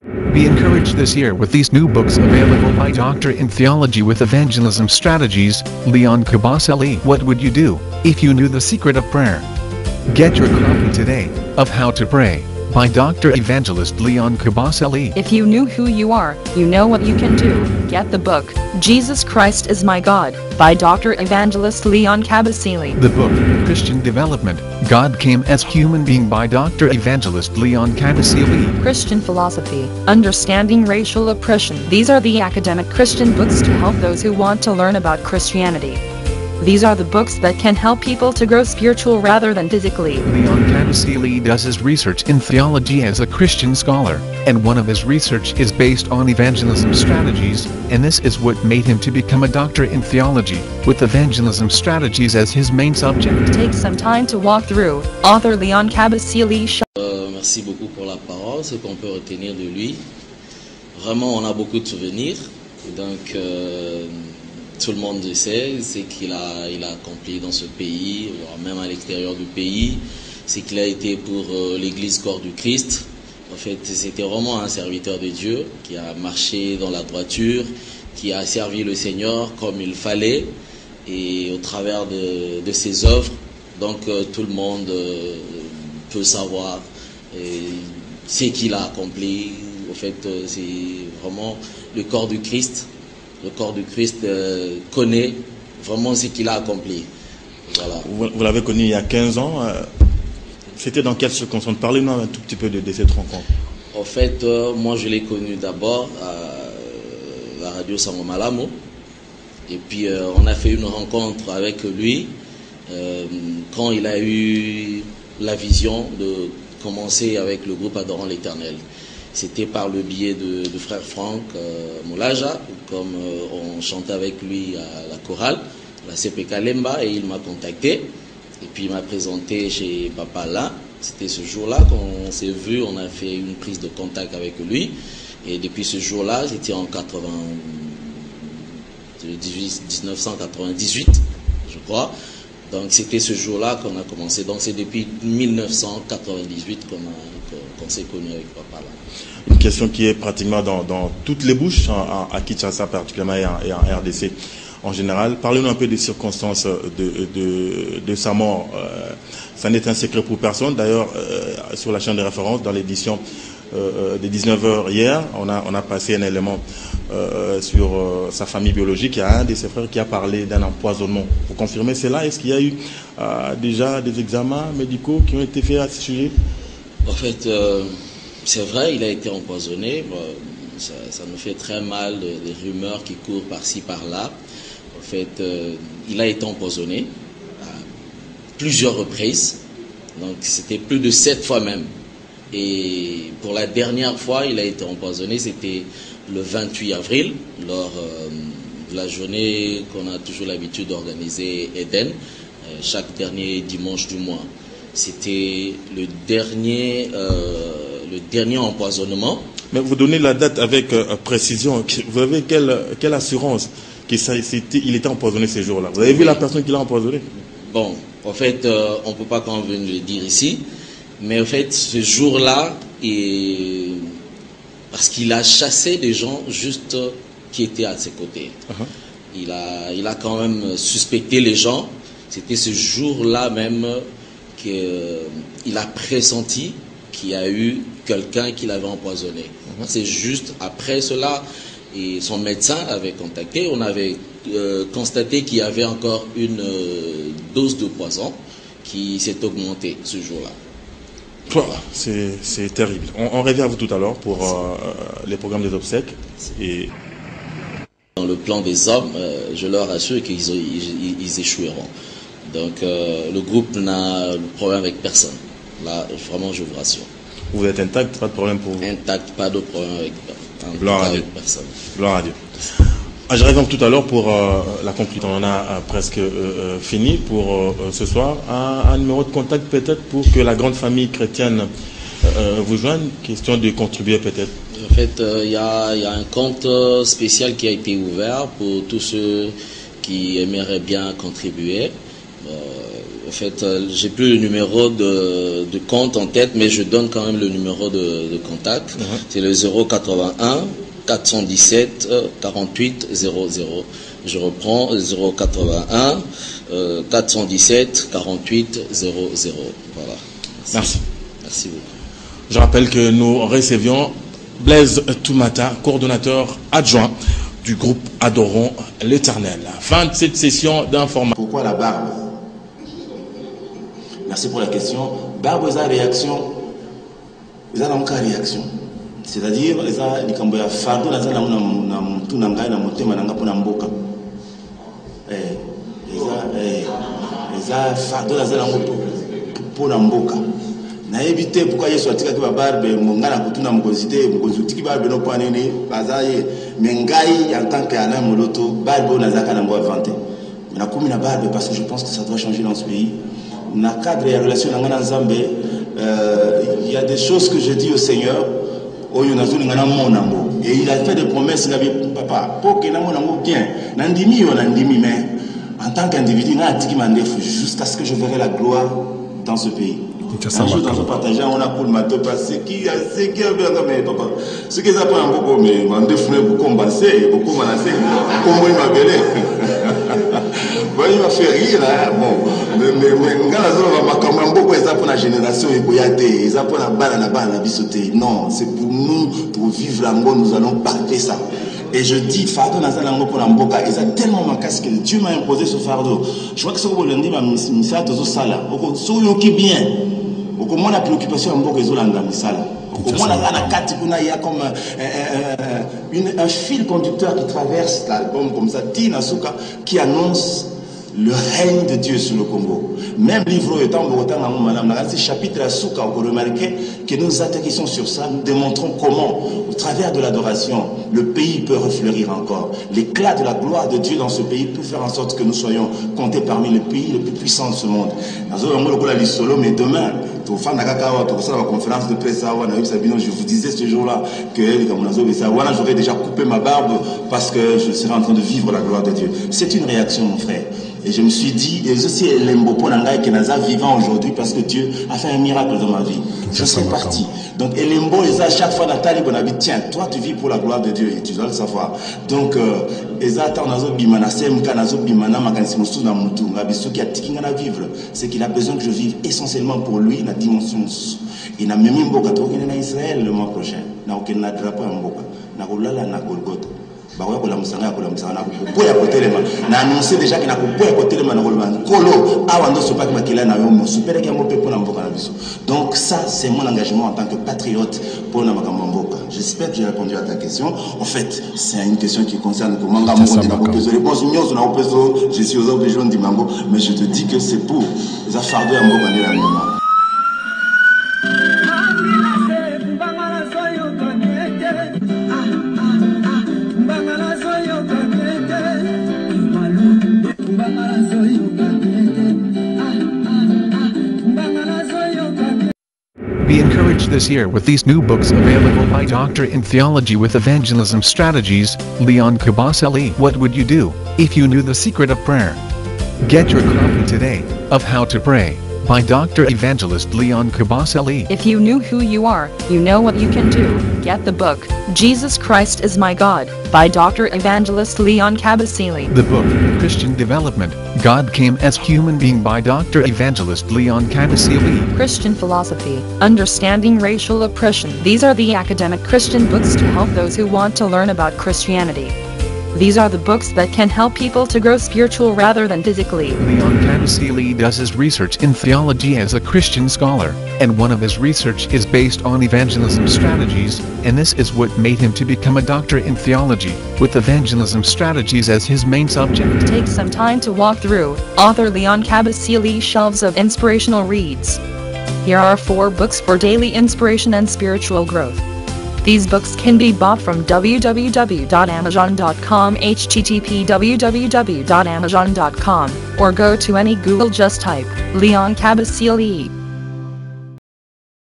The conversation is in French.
Be encouraged this year with these new books available by Doctor in Theology with Evangelism Strategies, Leon Kabasele. What would you do if you knew the secret of prayer? Get your copy today of How to Pray by Dr. Evangelist Leon Kabasele. If you knew who you are, you know what you can do. Get the book, Jesus Christ is My God, by Dr. Evangelist Leon Kabasele. The book, Christian Development, God Came as Human Being by Dr. Evangelist Leon Kabasele. Christian Philosophy, Understanding Racial Oppression. These are the academic Christian books to help those who want to learn about Christianity. These are the books that can help people to grow spiritual rather than physically. Leon Kabasele does his research in theology as a Christian scholar, and one of his research is based on evangelism strategies, and this is what made him to become a doctor in theology, with evangelism strategies as his main subject. Take some time to walk through. Author Leon Kabasele. Merci beaucoup pour la parole, ce qu'on peut retenir de lui. Vraiment, on a beaucoup de souvenirs, donc tout le monde le sait, c'est qu'il a accompli dans ce pays, même à l'extérieur du pays, c'est qu'il a été pour l'église corps du Christ. En fait, c'était vraiment un serviteur de Dieu qui a marché dans la droiture, qui a servi le Seigneur comme il fallait et au travers de ses œuvres. Donc tout le monde peut savoir ce qu'il a accompli. En fait, c'est vraiment le corps du Christ. Le corps du Christ connaît vraiment ce qu'il a accompli. Voilà. Vous l'avez connu il y a 15 ans. C'était dans quelles circonstances? Parlez-nous un tout petit peu de cette rencontre. En fait, moi je l'ai connu d'abord à la radio Sango Malamo. Et puis on a fait une rencontre avec lui quand il a eu la vision de commencer avec le groupe Adorant l'Éternel. C'était par le biais de frère Franck Moulaja, comme on chantait avec lui à la chorale, la CPK Lemba, et il m'a contacté. Et puis il m'a présenté chez Papa là. C'était ce jour-là qu'on s'est vu, on a fait une prise de contact avec lui. Et depuis ce jour-là, c'était en 1998, je crois. Donc c'était ce jour-là qu'on a commencé. Donc c'est depuis 1998 qu'on s'est connu avec Papa là. Une question qui est pratiquement dans toutes les bouches, à Kinshasa particulièrement et en RDC en général. Parlez-nous un peu des circonstances de sa mort. Ça n'est un secret pour personne. D'ailleurs, sur la chaîne de référence, dans l'édition de 19h hier, on a passé un élément sur sa famille biologique. Il y a un de ses frères qui a parlé d'un empoisonnement. Vous confirmez cela? Est-ce qu'il y a eu déjà des examens médicaux qui ont été faits à ce sujet? En fait, c'est vrai, il a été empoisonné. Ça nous fait très mal, des rumeurs qui courent par-ci, par-là. En fait, il a été empoisonné à plusieurs reprises. Donc, c'était plus de 7 fois même. Et pour la dernière fois, il a été empoisonné, c'était le 28 avril, lors de la journée qu'on a toujours l'habitude d'organiser Eden, chaque dernier dimanche du mois. C'était le dernier empoisonnement. Mais vous donnez la date avec précision. Vous avez quelle assurance qu'il était empoisonné ces jours-là? Vous avez vu la personne qui l'a empoisonné? Bon, en fait, on ne peut pas quand même le dire ici. Mais en fait, ce jour-là, parce qu'il a chassé des gens juste qui étaient à ses côtés. Il a quand même suspecté les gens. C'était ce jour-là même qu'il a pressenti qu'il y a eu quelqu'un qui l'avait empoisonné. C'est juste après cela, et son médecin avait contacté, on avait constaté qu'il y avait encore une dose de poison qui s'est augmentée ce jour-là. Voilà, c'est terrible. On revient à vous tout à l'heure pour les programmes des obsèques. Et dans le plan des hommes, je leur assure qu'ils échoueront. Donc le groupe n'a de problème avec personne. Là, vraiment, je vous rassure. Vous êtes intact, pas de problème pour vous? Intact, pas de problème avec personne. Gloire à Dieu. Je reviens tout à l'heure pour la conclusion. On a presque fini pour ce soir. Un numéro de contact peut-être pour que la grande famille chrétienne vous joigne. Question de contribuer peut-être. En fait, il y a un compte spécial qui a été ouvert pour tous ceux qui aimeraient bien contribuer. En fait, j'ai plus le numéro de compte en tête, mais je donne quand même le numéro de contact. C'est le 081 417 48 00. Je reprends 081 417 48 00. Voilà. Merci. Merci beaucoup. Je rappelle que nous recevions Blaise Toumata, coordonnateur adjoint du groupe Adorons l'Éternel. Fin de cette session d'information. Pourquoi la barbe? Merci pour la question. Barbe, ils ont réaction. Ils ont encore réaction. C'est-à-dire, ils ont dit qu'il y a un fardeau dans tout le monde, ils ont un fardeau dans le monde. Na éviter pourquoi Yesu atika ki barbe mongana kutuna mkozite mkozutiki barbe no panene bazaye mengai en tant qu'Alain Moloto barbe nazaka na mbo vanter na kumi na barbe parce que je pense que ça doit changer dans ce pays na cadre et relation ngana nzambe il y a des choses que je dis au Seigneur oyo nazuli ngana monango et il a fait des promesses na papa pour que na monango bien na ndimi yo na ndimi mais en tant qu'individu na atiki mandefu jusqu'à ce que je verrai la gloire dans ce pays. Un jour dans un partagé, on a pour le matin passé qui a bien mais papa. Ce qui est appris un beaucoup, mais on défrait beaucoup combattre, beaucoup menacer, comment il m'a belé. Il m'a fait rire, bon. Mais quand la zone va comme beaucoup, ils apprennent la génération et boyate, ils apprennent la balle, la bisoté. Non, c'est pour nous, pour vivre l'amour, nous allons parler ça. Et je dis, fardeau dans un pour l'amboka, ils ont tellement ma casque que Dieu m'a imposé ce fardeau. Je vois que ce que vous lundi, ma misala, tout ça là. Soyons qui bien. Au moins la préoccupation en boka, ils ont la misala. Au moins la carte, il y a comme un fil conducteur qui traverse l'album comme ça, Tina Souka, qui annonce le règne de Dieu sur le Congo. Même livre étant madame, dans ce chapitre à Souka, vous remarquez que nous atterrissons sur ça, nous démontrons comment, au travers de l'adoration, le pays peut refleurir encore. L'éclat de la gloire de Dieu dans ce pays peut faire en sorte que nous soyons comptés parmi les pays les plus puissants de ce monde. Mais demain, la conférence de presse, je vous disais ce jour-là que j'aurais déjà coupé ma barbe parce que je serais en train de vivre la gloire de Dieu. C'est une réaction, mon frère. Et je me suis dit, et aussi l'embopo nangai qui est vivant aujourd'hui parce que Dieu a fait un miracle dans ma vie. Je suis parti. Donc, et l'embo, à chaque fois, Nathalie Bonabi, tiens, toi, tu vis pour la gloire de Dieu et tu dois le savoir. Donc, c'est qu'il a besoin que je vive essentiellement pour lui la dimension. Il n'a même pas de Israël le mois prochain. Il n'a aucun drapeau en Boka. Il n'a pas de Golgotha. Na annoncé déjà qu'il n'a pas côté les Kolo awando sopa qui makila na yomo super qui amope pour mboka na biso. Donc ça c'est mon engagement en tant que patriote pour na makambo mboka. J'espère que j'ai répondu à ta question. En fait, c'est une question qui concerne comment nga monter na poser réponse nyonso na opeso, je suis aux obligeants di mambo, mais je te dis que c'est pour les affarder à mboka de la maman. Be encouraged this year with these new books available by Doctor in Theology with Evangelism Strategies, Leon Kabasele. What would you do if you knew the secret of prayer? Get your copy today of How to Pray by Dr. Evangelist Leon Kabasele. If you knew who you are, you know what you can do. Get the book, Jesus Christ is My God, by Dr. Evangelist Leon Kabasele. The book, Christian Development, God Came as Human Being by Dr. Evangelist Leon Kabasele. Christian Philosophy, Understanding Racial Oppression. These are the academic Christian books to help those who want to learn about Christianity. These are the books that can help people to grow spiritual rather than physically. Leon Kabasele does his research in theology as a Christian scholar, and one of his research is based on evangelism strategies, and this is what made him to become a doctor in theology, with evangelism strategies as his main subject. Take some time to walk through author Leon Kabasele's shelves of inspirational reads. Here are 4 books for daily inspiration and spiritual growth. These books can be bought from www.amazon.com http://www.amazon.com, or go to any Google, just type Leon Kabasele.